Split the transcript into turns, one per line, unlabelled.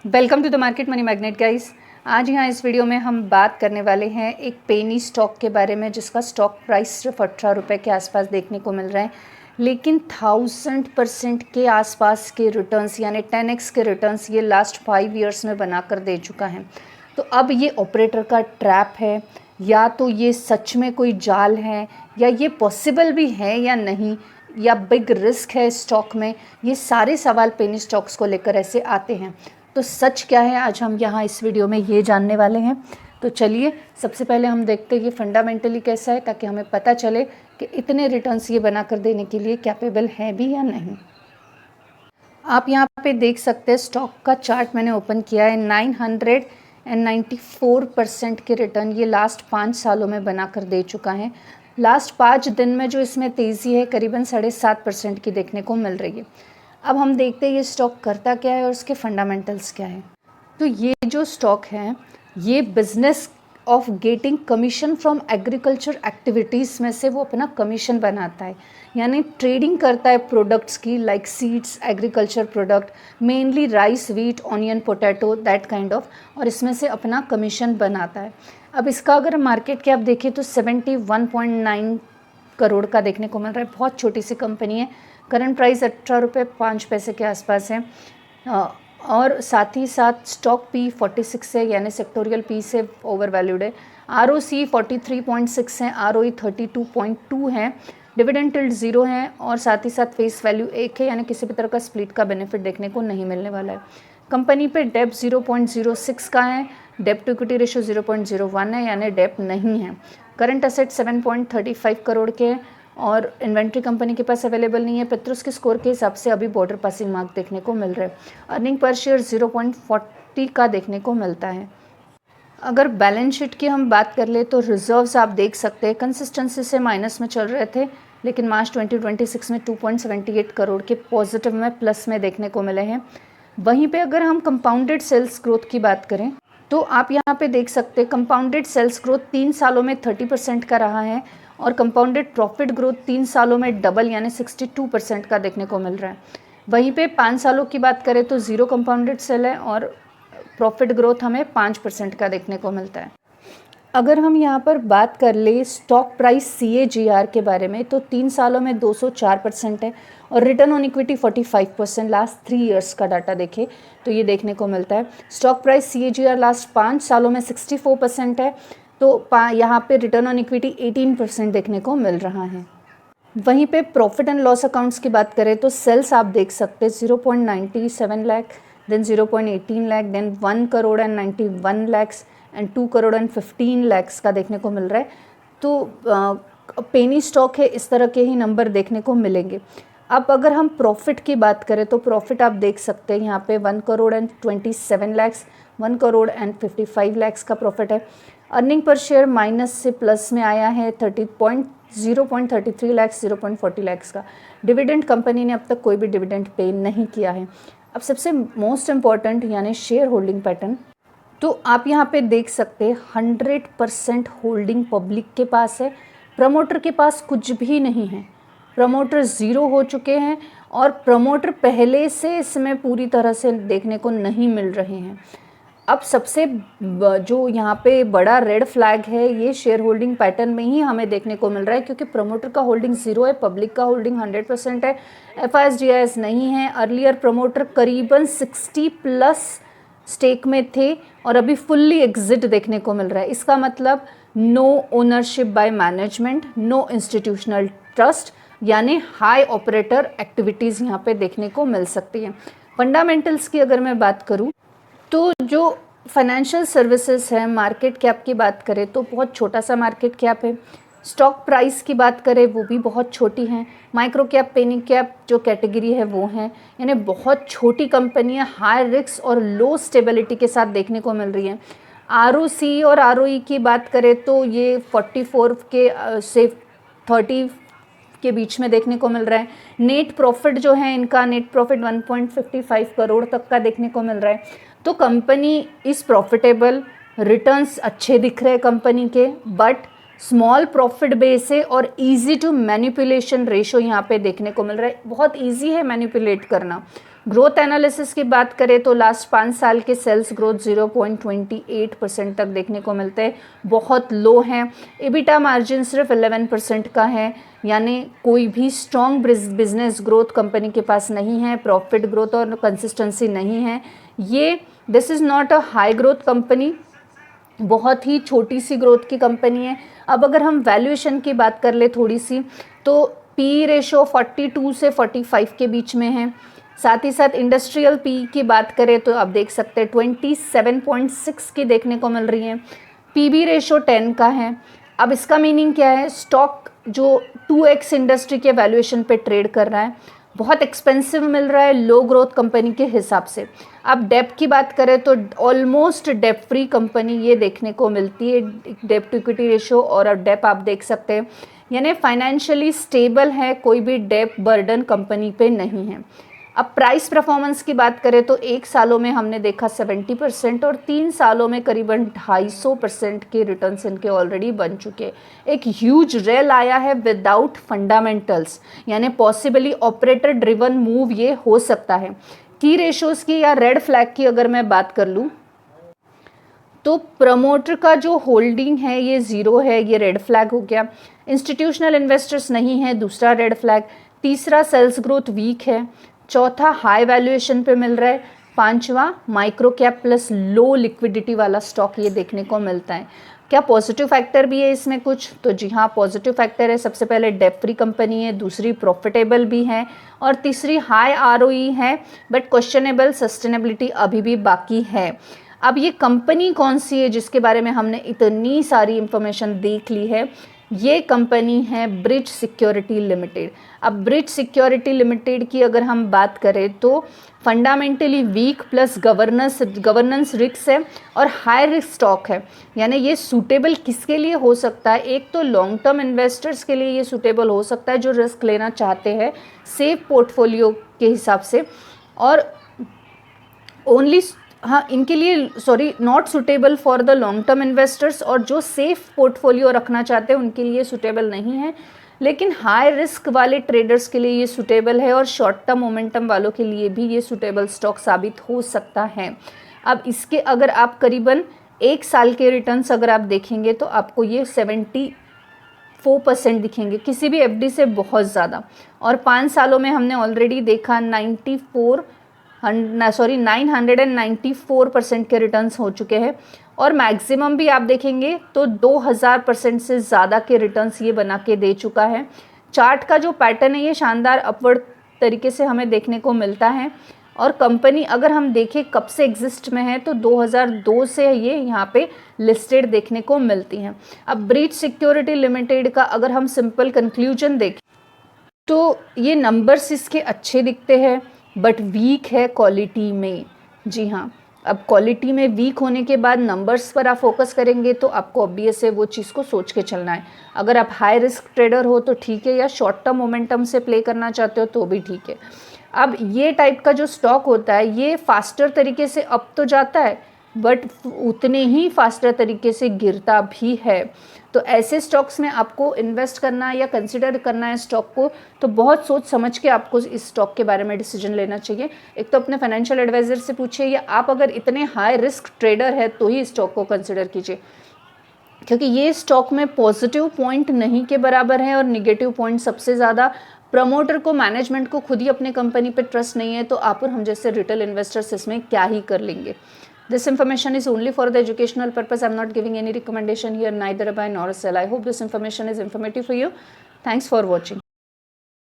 Welcome to the market money magnet guys. आज यहाँ इस वीडियो में हम बात करने वाले हैं एक पेनी स्टॉक के बारे में जिसका स्टॉक प्राइस सिर्फ 18 रुपये के आसपास देखने को मिल रहा है, लेकिन 1000% के आसपास के रिटर्न्स यानी 10x के रिटर्न्स ये लास्ट 5 ईयर्स में बनाकर दे चुका है। तो अब ये ऑपरेटर का ट्रैप है या तो ये सच में कोई जाल है या ये पॉसिबल भी है या नहीं, या बिग रिस्क है स्टॉक में, ये सारे सवाल पेनी स्टॉक्स को लेकर ऐसे आते हैं। तो सच क्या है आज हम यहाँ इस वीडियो में ये जानने वाले हैं। तो चलिए सबसे पहले हम देखते हैं ये फंडामेंटली कैसा है, ताकि हमें पता चले कि इतने रिटर्न्स ये बना कर देने के लिए कैपेबल है भी या नहीं। आप यहाँ पे देख सकते हैं स्टॉक का चार्ट मैंने ओपन किया है। 994% के रिटर्न ये लास्ट 5 सालों में बनाकर दे चुका है। लास्ट 5 दिन में जो इसमें तेज़ी है करीबन 7.5% की देखने को मिल रही है। अब हम देखते हैं ये स्टॉक करता क्या है और उसके फंडामेंटल्स क्या है। तो ये जो स्टॉक है ये business of getting commission from agriculture activities में से वो अपना कमीशन बनाता है, यानी ट्रेडिंग करता है प्रोडक्ट्स की, like seeds, agriculture product, mainly rice, wheat, onion, potato, that kind of, और इसमें से अपना कमीशन बनाता है। अब इसका अगर मार्केट कैप देखें तो 71.9 करोड़ का देखने को मिल रहा है। बहुत छोटी सी कंपनी है। करंट प्राइस 18 रुपये 5 पैसे के आसपास है, और साथ ही साथ स्टॉक पी 46 है, यानी सेक्टोरियल पी से ओवर वैल्यूड है। ROC 43.6 है, ROE 32.2 है, डिविडेंड यील्ड 0 है, और साथ ही साथ फेस वैल्यू 1 है, यानी किसी भी तरह का स्प्लिट का बेनिफिट देखने को नहीं मिलने वाला है। कंपनी पे डेप्ट 0.06 का है, डेप्ट टू इक्विटी रेशियो 0.01 है, यानी डेप्ट नहीं है। करंट असेट 7.35 करोड़ के हैं, और इन्वेंट्री कंपनी के पास अवेलेबल नहीं है। पेट्रोस के स्कोर के हिसाब से अभी बॉर्डर पासिंग मार्क देखने को मिल रहा है। अर्निंग पर शेयर 0.40 का देखने को मिलता है। अगर बैलेंस शीट की हम बात कर ले तो रिजर्व्स आप देख सकते हैं कंसिस्टेंसी से माइनस में चल रहे थे, लेकिन मार्च 2026 में 2.78 करोड़ के पॉजिटिव में प्लस में देखने को मिले हैं। वहीं पे अगर हम कंपाउंडेड सेल्स ग्रोथ की बात करें तो आप यहाँ पे देख सकते हैं कंपाउंडेड सेल्स ग्रोथ 3 सालों में 30% का रहा है, और कंपाउंडेड प्रॉफिट ग्रोथ 3 सालों में डबल यानी 62% का देखने को मिल रहा है। वहीं पे 5 सालों की बात करें तो 0 कंपाउंडेड सेल है, और प्रॉफिट ग्रोथ हमें 5% का देखने को मिलता है। अगर हम यहाँ पर बात कर ले स्टॉक प्राइस CAGR के बारे में तो 3 सालों में 204% है, और return on equity 45%। Last 3 years का डाटा देखें तो ये देखने को मिलता है। स्टॉक प्राइस CAGR लास्ट 5 सालों में 64% है, तो यहाँ पे रिटर्न ऑन इक्विटी 18% देखने को मिल रहा है। वहीं पे प्रॉफिट एंड लॉस अकाउंट्स की बात करें तो सेल्स आप देख सकते हैं 0.97 lakh, then 0.18 lakh, then 1 crore and 91 lakhs and 2 crore and 15 lakhs का देखने को मिल रहा है। तो पेनी स्टॉक है, इस तरह के ही नंबर देखने को मिलेंगे। अब अगर हम प्रॉफिट की बात करें तो प्रॉफिट आप देख सकते हैं यहाँ पे 1 करोड़ एंड 27 लैक्स, 1 करोड़ एंड 55 लैक्स का प्रॉफिट है। अर्निंग पर शेयर माइनस से प्लस में आया है 0.33 लैक्स, 0.40 लैक्स का। डिविडेंड कंपनी ने अब तक कोई भी डिविडेंड पे नहीं किया है। अब सबसे मोस्ट इम्पॉर्टेंट यानी शेयर होल्डिंग पैटर्न, तो आप यहाँ पे देख सकते हैं 100% होल्डिंग पब्लिक के पास है, प्रमोटर के पास कुछ भी नहीं है। प्रमोटर 0 हो चुके हैं, और प्रमोटर पहले से इसमें पूरी तरह से देखने को नहीं मिल रहे हैं। अब सबसे जो यहाँ पे बड़ा रेड फ्लैग है ये शेयर होल्डिंग पैटर्न में ही हमें देखने को मिल रहा है, क्योंकि प्रमोटर का होल्डिंग 0 है, पब्लिक का होल्डिंग 100% है, FIS GIS नहीं है। अर्लियर प्रमोटर करीबन 60+ स्टेक में थे, और अभी फुल्ली एग्जिट देखने को मिल रहा है। इसका मतलब no ownership by management, no institutional trust, यानी हाई ऑपरेटर एक्टिविटीज़ यहाँ पे देखने को मिल सकती हैं। फंडामेंटल्स की अगर मैं बात करूँ तो जो फाइनेंशियल सर्विसेज है, मार्केट कैप की बात करें तो बहुत छोटा सा मार्केट कैप है। स्टॉक प्राइस की बात करें वो भी बहुत छोटी है। माइक्रो कैप, पेनी कैप जो कैटेगरी है वो है, यानी बहुत छोटी कंपनियां हाई रिस्क और लो स्टेबिलिटी के साथ देखने को मिल रही हैं। ROC और ROE की बात करें तो ये 44 के से 30 के बीच में देखने को मिल रहा है। नेट प्रॉफिट जो है इनका, नेट प्रॉफिट 1.55 करोड़ तक का देखने को मिल रहा है। तो कंपनी इस प्रॉफिटेबल, रिटर्न्स अच्छे दिख रहे हैं कंपनी के, बट स्मॉल प्रॉफिट बेस है और इजी टू मैनिपुलेशन रेशो यहाँ पे देखने को मिल रहा है, बहुत इजी है मैनिपुलेट करना। ग्रोथ एनालिसिस की बात करें तो लास्ट 5 साल के सेल्स ग्रोथ 0.28% तक देखने को मिलते हैं, बहुत लो हैं। एबिटा मार्जिन सिर्फ 11% का है, यानी कोई भी स्ट्रॉन्ग बिजनेस ग्रोथ कंपनी के पास नहीं है, प्रॉफिट ग्रोथ और कंसिस्टेंसी नहीं है। ये this is not a high growth company, बहुत ही छोटी सी ग्रोथ की कंपनी है। अब अगर हम वैल्यूएशन की बात कर ले थोड़ी सी, तो पी रेशो 42 से 45 के बीच में है। साथ ही साथ इंडस्ट्रियल पी की बात करें तो आप देख सकते हैं 27.6 की देखने को मिल रही है। पीबी रेशो 10 का है। अब इसका मीनिंग क्या है, स्टॉक जो 2x इंडस्ट्री के वैल्यूएशन पे ट्रेड कर रहा है, बहुत एक्सपेंसिव मिल रहा है लो ग्रोथ कंपनी के हिसाब से। अब डेप्ट की बात करें तो ऑलमोस्ट डेप्ट फ्री कंपनी ये देखने को मिलती है, डेप्ट टू इक्विटी रेशो और अब डेप्ट आप देख सकते हैं, यानी फाइनेंशियली स्टेबल है, कोई भी डेप्ट बर्डन कंपनी पे नहीं है। अब प्राइस परफॉर्मेंस की बात करें तो 1 सालों में हमने देखा 70% और 3 सालों में करीबन 250% के रिटर्न्स इनके ऑलरेडी बन चुके। एक ह्यूज रेल आया है विदाउट फंडामेंटल्स, यानी पॉसिबली ऑपरेटर ड्रिवन मूव ये हो सकता है। की रेशोज़ की या रेड फ्लैग की अगर मैं बात कर लूँ तो प्रमोटर का जो होल्डिंग है ये 0 है, ये रेड फ्लैग हो गया। इंस्टीट्यूशनल इन्वेस्टर्स नहीं है, दूसरा रेड फ्लैग। तीसरा सेल्स ग्रोथ वीक है। चौथा हाई वैल्यूएशन पे मिल रहा है। पांचवा micro cap plus low liquidity वाला स्टॉक ये देखने को मिलता है। क्या पॉजिटिव फैक्टर भी है इसमें कुछ? तो जी हाँ, पॉजिटिव फैक्टर है। सबसे पहले डेट फ्री कंपनी है, दूसरी प्रॉफिटेबल भी है और तीसरी हाई आरओई है, बट क्वेश्चनेबल सस्टेनेबिलिटी अभी भी बाकी है। अब ये कंपनी कौन सी है जिसके बारे में हमने इतनी सारी इंफॉर्मेशन देख ली है? ये कंपनी है ब्रिज सिक्योरिटी लिमिटेड। अब ब्रिज सिक्योरिटी लिमिटेड की अगर हम बात करें तो fundamentally weak plus governance risk है और हाई रिस्क स्टॉक है, यानी ये सूटेबल किसके लिए हो सकता है? एक तो लॉन्ग टर्म इन्वेस्टर्स के लिए ये सूटेबल हो सकता है जो रिस्क लेना चाहते हैं सेफ पोर्टफोलियो के हिसाब से, और ओनली हाँ इनके लिए not suitable for the long term investors, और जो सेफ पोर्टफोलियो रखना चाहते हैं उनके लिए सुटेबल नहीं है, लेकिन हाई रिस्क वाले ट्रेडर्स के लिए ये सुटेबल है और शॉर्ट टर्म मोमेंटम वालों के लिए भी ये सुटेबल स्टॉक साबित हो सकता है। अब इसके अगर आप करीबन 1 साल के रिटर्न्स अगर आप देखेंगे तो आपको ये 74% दिखेंगे, किसी भी एफडी से बहुत ज़्यादा। और 5 सालों में हमने ऑलरेडी देखा 994% के रिटर्न्स हो चुके हैं, और मैक्सिमम भी आप देखेंगे तो 2000% से ज़्यादा के रिटर्न्स ये बना के दे चुका है। चार्ट का जो पैटर्न है ये शानदार अपवर्ड तरीके से हमें देखने को मिलता है, और कंपनी अगर हम देखें कब से एग्जिस्ट में है तो 2002 से ये यहाँ पे लिस्टेड देखने को मिलती हैं। अब ब्रिज सिक्योरिटी लिमिटेड का अगर हम सिंपल कंक्लूजन देखें तो ये नंबर्स इसके अच्छे दिखते हैं बट वीक है क्वालिटी में। जी हाँ, अब क्वालिटी में वीक होने के बाद नंबर्स पर आप फोकस करेंगे तो आपको ऑब्वियस है वो चीज़ को सोच के चलना है। अगर आप हाई रिस्क ट्रेडर हो तो ठीक है, या शॉर्ट टर्म मोमेंटम से प्ले करना चाहते हो तो भी ठीक है। अब ये टाइप का जो स्टॉक होता है ये फास्टर तरीके से अप तो जाता है बट उतने ही फास्टर तरीके से गिरता भी है। तो ऐसे स्टॉक्स में आपको इन्वेस्ट करना या कंसिडर करना है स्टॉक को, तो बहुत सोच समझ के आपको इस स्टॉक के बारे में डिसीजन लेना चाहिए। एक तो अपने फाइनेंशियल एडवाइज़र से पूछिए, या आप अगर इतने हाई रिस्क ट्रेडर है तो ही स्टॉक को कंसिडर कीजिए, क्योंकि ये स्टॉक में पॉजिटिव पॉइंट नहीं के बराबर है और निगेटिव पॉइंट सबसे ज़्यादा। प्रमोटर को, मैनेजमेंट को खुद ही अपने कंपनी पे ट्रस्ट नहीं है, तो आप और हम जैसे रिटेल इन्वेस्टर्स इसमें क्या ही कर लेंगे। This information is only for the educational purpose. I'm not giving any recommendation here, neither buy nor sell. I hope this information is informative for you. Thanks for watching.